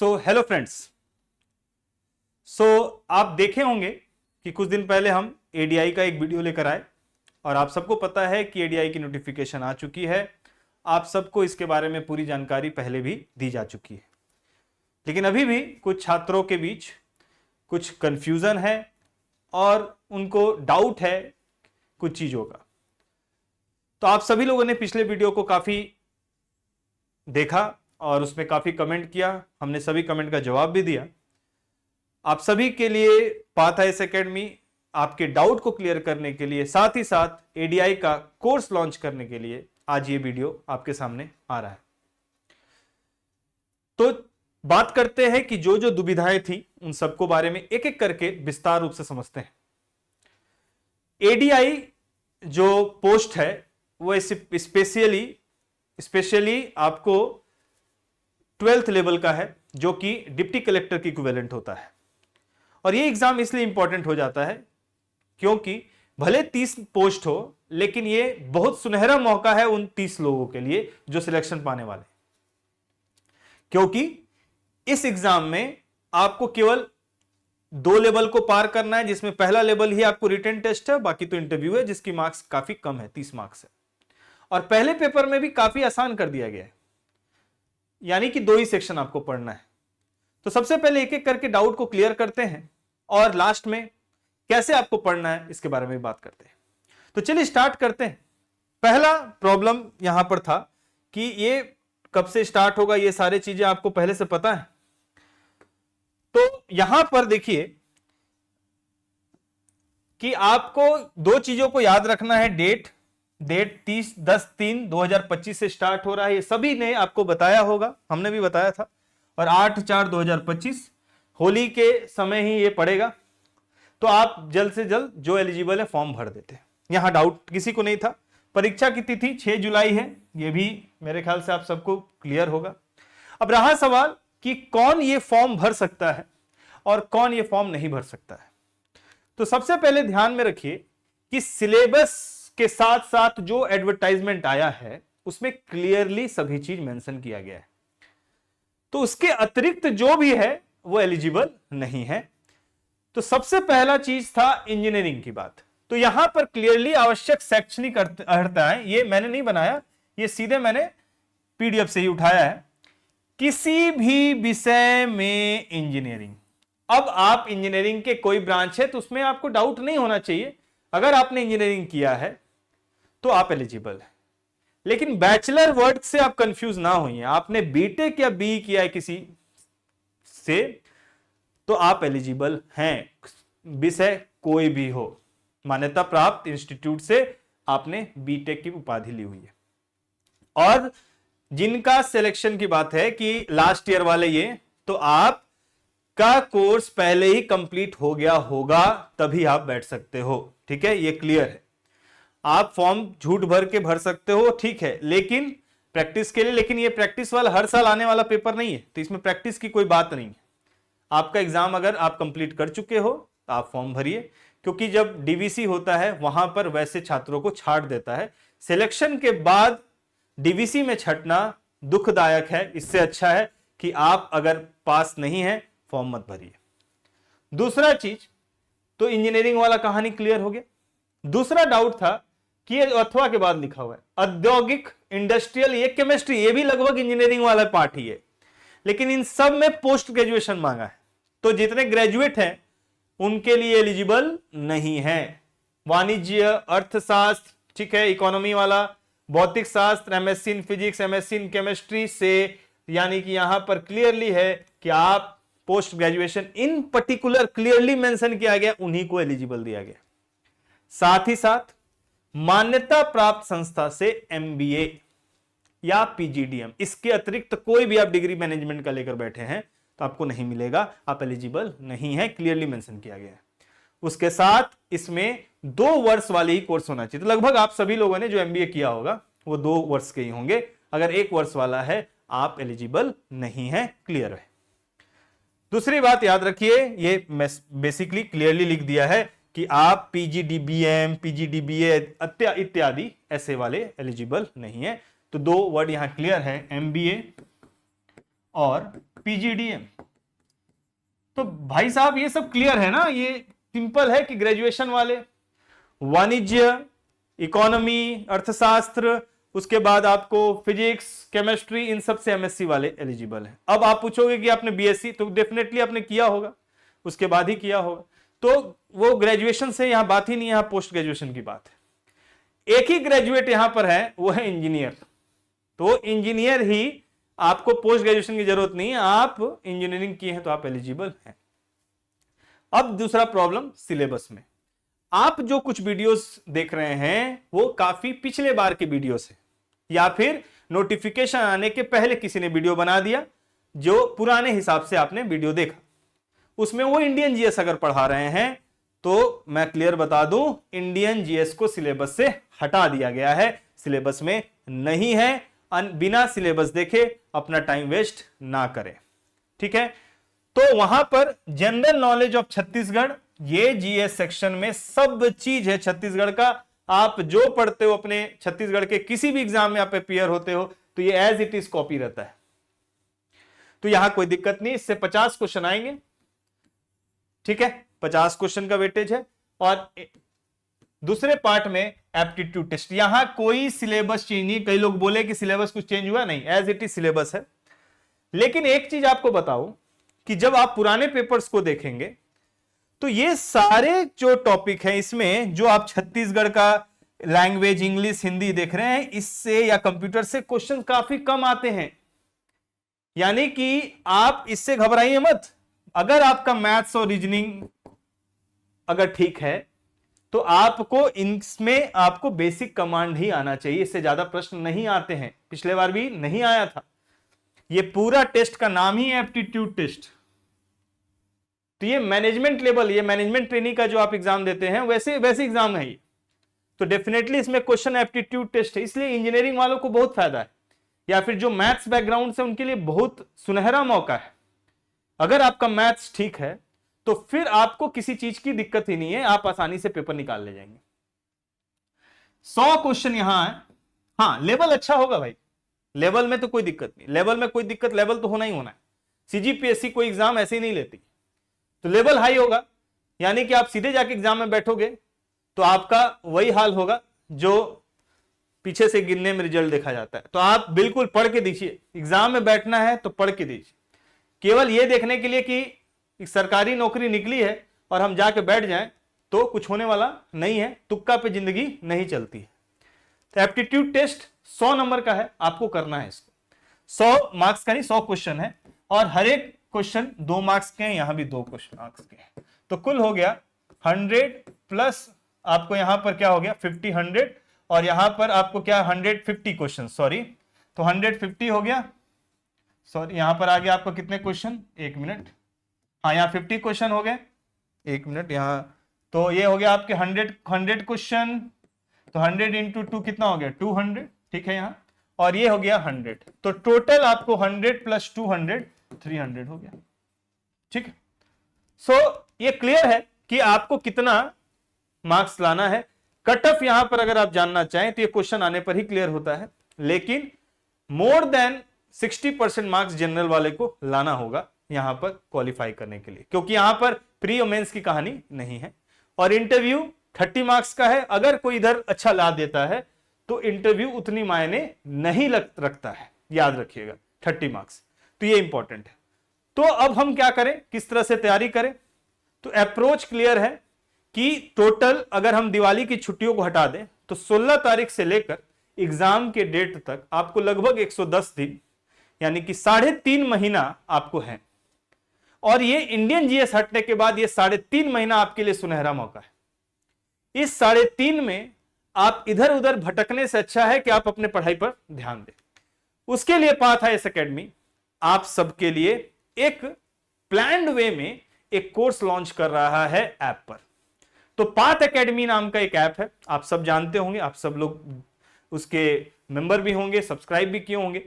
Hello friends. आप देखे होंगे कि कुछ दिन पहले हम एडीआई का एक वीडियो लेकर आए और आप सबको पता है कि एडीआई की नोटिफिकेशन आ चुकी है। आप सबको इसके बारे में पूरी जानकारी पहले भी दी जा चुकी है, लेकिन अभी भी कुछ छात्रों के बीच कुछ कंफ्यूजन है और उनको डाउट है कुछ चीजों का। तो आप सभी लोगों ने पिछले वीडियो को काफी देखा और उसमें काफी कमेंट किया, हमने सभी कमेंट का जवाब भी दिया। आप सभी के लिए पाथ आईएएस एकेडमी आपके डाउट को क्लियर करने के लिए, साथ ही साथ एडीआई का कोर्स लॉन्च करने के लिए आज ये वीडियो आपके सामने आ रहा है। तो बात करते हैं कि जो जो दुविधाएं थी उन सबको बारे में एक एक करके विस्तार रूप से समझते हैं। एडीआई जो पोस्ट है वो स्पेशली आपको 12th लेवल का है, जो कि डिप्टी कलेक्टर की इक्विवेलेंट होता है। और ये एग्जाम इसलिए इंपॉर्टेंट हो जाता है क्योंकि भले 30 पोस्ट हो, लेकिन ये बहुत सुनहरा मौका है उन 30 लोगों के लिए जो सिलेक्शन पाने वाले, क्योंकि इस एग्जाम में आपको केवल 2 लेवल को पार करना है, जिसमें पहला लेवल ही आपको रिटन टेस्ट है, बाकी तो इंटरव्यू है जिसकी मार्क्स काफी कम है, 30 मार्क्स है। और पहले पेपर में भी काफी आसान कर दिया गया है, यानी कि 2 ही सेक्शन आपको पढ़ना है। तो सबसे पहले एक एक करके डाउट को क्लियर करते हैं और लास्ट में कैसे आपको पढ़ना है इसके बारे में बात करते हैं। तो चलिए स्टार्ट करते हैं। पहला प्रॉब्लम यहां पर था कि ये कब से स्टार्ट होगा, ये सारी चीजें आपको पहले से पता है। तो यहां पर देखिए कि आपको 2 चीजों को याद रखना है। डेट 10/3/2025 से स्टार्ट हो रहा है, ये सभी ने आपको बताया होगा, हमने भी बताया था। और 8/4/2025 होली के समय ही ये पड़ेगा। तो आप जल्द से जल्द जो एलिजिबल है फॉर्म भर देते हैं। यहां डाउट किसी को नहीं था। परीक्षा की तिथि 6 जुलाई है, ये भी मेरे ख्याल से आप सबको क्लियर होगा। अब रहा सवाल कि कौन ये फॉर्म भर सकता है और कौन ये फॉर्म नहीं भर सकता है। तो सबसे पहले ध्यान में रखिए कि सिलेबस के साथ साथ जो एडवर्टाइजमेंट आया है उसमें क्लियरली सभी चीज मेंशन किया गया है। तो उसके अतिरिक्त जो भी है वो एलिजिबल नहीं है। तो सबसे पहला चीज था इंजीनियरिंग की बात। तो यहां पर क्लियरली आवश्यक शैक्षणिक अर्हता है, ये मैंने नहीं बनाया, ये सीधे मैंने पीडीएफ से ही उठाया है। किसी भी विषय में इंजीनियरिंग। अब आप इंजीनियरिंग के कोई ब्रांच है तो उसमें आपको डाउट नहीं होना चाहिए। अगर आपने इंजीनियरिंग किया है तो आप एलिजिबल है। लेकिन बैचलर वर्ड से आप कंफ्यूज ना होइए। आपने बीटेक या बी किया है किसी से तो आप एलिजिबल हैं, विषय कोई भी हो, मान्यता प्राप्त इंस्टीट्यूट से आपने बीटेक की उपाधि ली हुई है। और जिनका सिलेक्शन की बात है कि लास्ट ईयर वाले ये, तो आप का कोर्स पहले ही कंप्लीट हो गया होगा तभी आप बैठ सकते हो। ठीक है, ये क्लियर है। आप फॉर्म झूठ भर के भर सकते हो, ठीक है, लेकिन प्रैक्टिस के लिए। लेकिन ये प्रैक्टिस वाला हर साल आने वाला पेपर नहीं है, तो इसमें प्रैक्टिस की कोई बात नहीं है। आपका एग्जाम अगर आप कंप्लीट कर चुके हो तो आप फॉर्म भरिए, क्योंकि जब डीवीसी होता है वहां पर वैसे छात्रों को छांट देता है। सिलेक्शन के बाद डीवीसी में छटना दुखदायक है। इससे अच्छा है कि आप अगर पास नहीं है फॉर्म मत भरिए। दूसरा चीज, तो इंजीनियरिंग वाला कहानी क्लियर हो गया। दूसरा डाउट था कि ये अथवा के बाद लिखा हुआ है औद्योगिक इंडस्ट्रियल, ये केमिस्ट्री, ये भी लगभग इंजीनियरिंग वाला पार्ट ही है, लेकिन इन सब में पोस्ट ग्रेजुएशन मांगा है। तो जितने ग्रेजुएट हैं उनके लिए एलिजिबल नहीं है। वाणिज्य, अर्थशास्त्र, ठीक है, इकोनॉमी वाला, भौतिक शास्त्र, MSc in physics, MSc in chemistry से, यानी कि यहां पर क्लियरली है कि आप post graduation in particular clearly mention किया गया, उन्हीं को एलिजिबल दिया गया। साथ ही साथ मान्यता प्राप्त संस्था से एमबीए या पीजीडीएम, इसके अतिरिक्त कोई भी आप डिग्री मैनेजमेंट का लेकर बैठे हैं तो आपको नहीं मिलेगा, आप एलिजिबल नहीं है, क्लियरली मेंशन किया गया है। उसके साथ इसमें 2 वर्ष वाले ही कोर्स होना चाहिए। तो लगभग आप सभी लोगों ने जो एमबीए किया होगा वो 2 वर्ष के ही होंगे। अगर 1 वर्ष वाला है आप एलिजिबल नहीं है, क्लियर है। दूसरी बात याद रखिए, ये बेसिकली क्लियरली लिख दिया है कि आप पीजीडीबीएम, पीजीडीबीए इत्यादि ऐसे वाले एलिजिबल नहीं है। तो 2 वर्ड यहां क्लियर है, एमबीए और पीजीडीएम। तो भाई साहब ये सब क्लियर है ना, ये सिंपल है कि ग्रेजुएशन वाले वाणिज्य, इकोनॉमी, अर्थशास्त्र, उसके बाद आपको फिजिक्स, केमिस्ट्री, इन सब से एमएससी वाले एलिजिबल है। अब आप पूछोगे कि आपने बीएससी, तो डेफिनेटली आपने किया होगा, उसके बाद ही किया होगा, तो वो ग्रेजुएशन से यहां बात ही नहीं है, यहां पोस्ट ग्रेजुएशन की बात है। एक ही ग्रेजुएट यहां पर है, वो है इंजीनियर। तो इंजीनियर ही, आपको पोस्ट ग्रेजुएशन की जरूरत नहीं है, आप इंजीनियरिंग किए हैं तो आप एलिजिबल हैं। अब दूसरा प्रॉब्लम सिलेबस में। आप जो कुछ वीडियोस देख रहे हैं वो काफी पिछले बार के वीडियोस है, या फिर नोटिफिकेशन आने के पहले किसी ने वीडियो बना दिया, जो पुराने हिसाब से आपने वीडियो देखा, उसमें वो इंडियन जीएस अगर पढ़ा रहे हैं तो मैं क्लियर बता दूं, इंडियन जीएस को सिलेबस से हटा दिया गया है, सिलेबस में नहीं है। बिना सिलेबस देखे अपना टाइम वेस्ट ना करें, ठीक है। तो वहां पर जनरल नॉलेज ऑफ छत्तीसगढ़, ये जीएस सेक्शन में सब चीज है छत्तीसगढ़ का। आप जो पढ़ते हो अपने छत्तीसगढ़ के किसी भी एग्जाम में आप अपियर होते हो तो ये एज इट इज कॉपी रहता है, तो यहां कोई दिक्कत नहीं। इससे 50 क्वेश्चन आएंगे, ठीक है, 50 क्वेश्चन का वेटेज है। और दूसरे पार्ट में एप्टीट्यूड टेस्ट, यहां कोई सिलेबस चेंज नहीं। कई लोग बोले कि सिलेबस कुछ चेंज हुआ, नहीं, एज इट इज सिलेबस है। लेकिन एक चीज आपको बताओ कि जब आप पुराने पेपर्स को देखेंगे तो ये सारे जो टॉपिक है इसमें, जो आप छत्तीसगढ़ का लैंग्वेज, इंग्लिश, हिंदी देख रहे हैं, इससे या कंप्यूटर से क्वेश्चन काफी कम आते हैं। यानी कि आप इससे घबराइए मत। अगर आपका मैथ्स और रीजनिंग अगर ठीक है तो आपको इसमें आपको बेसिक कमांड ही आना चाहिए, इससे ज्यादा प्रश्न नहीं आते हैं। पिछले बार भी नहीं आया था। ये पूरा टेस्ट का नाम ही है एप्टीट्यूड टेस्ट। तो ये मैनेजमेंट लेवल, ये मैनेजमेंट ट्रेनिंग का जो आप एग्जाम देते हैं वैसे एग्जाम है ये। तो डेफिनेटली इसमें क्वेश्चन एप्टीट्यूड टेस्ट है, इसलिए इंजीनियरिंग वालों को बहुत फायदा है, या फिर जो मैथ्स बैकग्राउंड से उनके लिए बहुत सुनहरा मौका है। अगर आपका मैथ्स ठीक है तो फिर आपको किसी चीज की दिक्कत ही नहीं है, आप आसानी से पेपर निकाल ले जाएंगे। 100 क्वेश्चन यहां है। हाँ, लेवल अच्छा होगा भाई, लेवल में तो कोई दिक्कत नहीं, लेवल में कोई दिक्कत, लेवल तो होना ही होना है। सीजीपीएससी कोई एग्जाम ऐसे ही नहीं लेती, तो लेवल हाई होगा, यानी कि आप सीधे जाके एग्जाम में बैठोगे तो आपका वही हाल होगा जो पीछे से गिनने में रिजल्ट देखा जाता है। तो आप बिल्कुल पढ़ के दीजिए, एग्जाम में बैठना है तो पढ़ के दीजिए। केवल यह देखने के लिए कि एक सरकारी नौकरी निकली है और हम जाके बैठ जाएं तो कुछ होने वाला नहीं है, तुक्का पे जिंदगी नहीं चलती है। तो एप्टीट्यूड टेस्ट 100 नंबर का है, आपको करना है इसको। 100 मार्क्स का नहीं, 100 क्वेश्चन है, और हर एक क्वेश्चन 2 मार्क्स के हैं, यहां भी 2 क्वेश्चन मार्क्स के हैं। तो कुल हो गया 100 प्लस आपको यहां पर क्या हो गया 50, 100, और यहां पर आपको क्या 150 क्वेश्चन, सॉरी, तो 150 हो गया। सॉरी, यहां पर आ गया आपको कितने क्वेश्चन, 1 मिनट, हाँ यहाँ 50 क्वेश्चन हो गए, 1 मिनट यहाँ, तो ये हो गया आपके 100 क्वेश्चन, तो 100 इंटू 2 कितना हो गया 200, ठीक है यहाँ, और ये हो गया 100, तो टोटल आपको 100 प्लस 200 300 हो गया, ठीक है। सो ये क्लियर है कि आपको कितना मार्क्स लाना है। कट ऑफ यहां पर अगर आप जानना चाहें तो ये क्वेश्चन आने पर ही क्लियर होता है, लेकिन मोर देन 60% मार्क्स जनरल वाले को लाना होगा यहां पर क्वालिफाई करने के लिए, क्योंकि यहां पर प्री और मेंस की कहानी नहीं है। और इंटरव्यू 30 मार्क्स का है, अगर कोई इधर अच्छा ला देता है तो इंटरव्यू उतनी मायने नहीं रखता है, याद रखिएगा 30 मार्क्स, तो ये इंपॉर्टेंट है। तो अब हम क्या करें, किस तरह से तैयारी करें, तो अप्रोच क्लियर है कि टोटल अगर हम दिवाली की छुट्टियों को हटा दें तो 16 तारीख से लेकर एग्जाम के डेट तक आपको लगभग 110 दिन, यानी कि 3.5 महीना आपको है। और ये इंडियन जीएस हटने के बाद ये 3.5 महीना आपके लिए सुनहरा मौका है। इस 3.5 में आप इधर उधर भटकने से अच्छा है कि आप अपने पढ़ाई पर ध्यान दें। उसके लिए पाथ आईएएस एकेडमी आप सबके लिए एक प्लान्ड वे में एक कोर्स लॉन्च कर रहा है ऐप पर। तो पाथ एकेडमी नाम का एक ऐप है, आप सब जानते होंगे, आप सब लोग उसके मेंबर भी होंगे, सब्सक्राइब भी किए होंगे।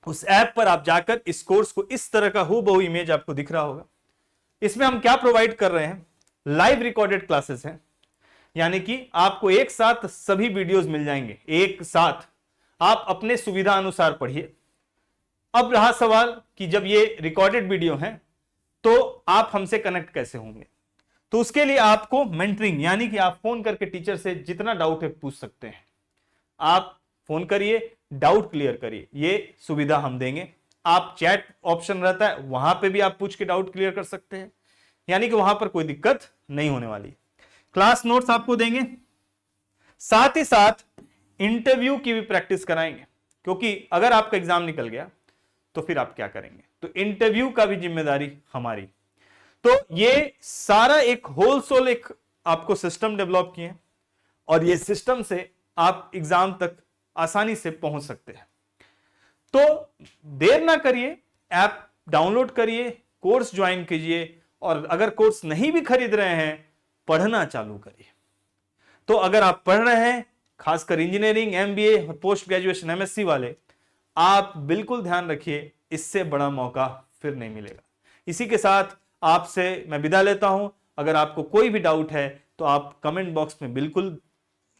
उस ऐप पर आप जाकर इस कोर्स को, इस तरह का हूबहू इमेज आपको दिख रहा होगा। इसमें हम क्या प्रोवाइड कर रहे हैं, लाइव रिकॉर्डेड क्लासेस हैं, यानी कि आपको एक साथ सभी वीडियोस मिल जाएंगे, एक साथ आप अपने सुविधा अनुसार पढ़िए। अब रहा सवाल कि जब ये रिकॉर्डेड वीडियो है तो आप हमसे कनेक्ट कैसे होंगे। तो उसके लिए आपको मेंटरिंग, यानी कि आप फोन करके टीचर से जितना डाउट है पूछ सकते हैं। आप फोन करिए, डाउट क्लियर करिए, ये सुविधा हम देंगे। आप चैट ऑप्शन रहता है, वहां पे भी आप पूछ के डाउट क्लियर कर सकते हैं, यानी कि वहां पर कोई दिक्कत नहीं होने वाली। क्लास नोट्स आपको देंगे, साथ ही साथ इंटरव्यू की भी प्रैक्टिस कराएंगे, क्योंकि अगर आपका एग्जाम निकल गया तो फिर आप क्या करेंगे, तो इंटरव्यू का भी जिम्मेदारी हमारी। तो ये सारा एक होलसेल एक आपको सिस्टम डेवलप किए हैं, और ये सिस्टम से आप एग्जाम तक आसानी से पहुंच सकते हैं। तो देर ना करिए, ऐप डाउनलोड करिए, कोर्स ज्वाइन कीजिए, और अगर कोर्स नहीं भी खरीद रहे हैं, पढ़ना चालू करिए। तो अगर आप पढ़ रहे हैं, खासकर इंजीनियरिंग, एमबीए और पोस्ट ग्रेजुएशन एमएससी वाले, आप बिल्कुल ध्यान रखिए, इससे बड़ा मौका फिर नहीं मिलेगा। इसी के साथ आपसे मैं विदा लेता हूं। अगर आपको कोई भी डाउट है तो आप कमेंट बॉक्स में बिल्कुल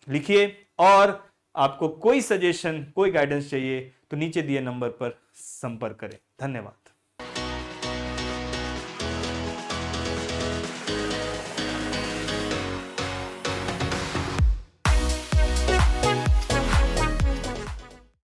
लिखिए, और आपको कोई सजेशन, कोई गाइडेंस चाहिए तो नीचे दिए नंबर पर संपर्क करें। धन्यवाद।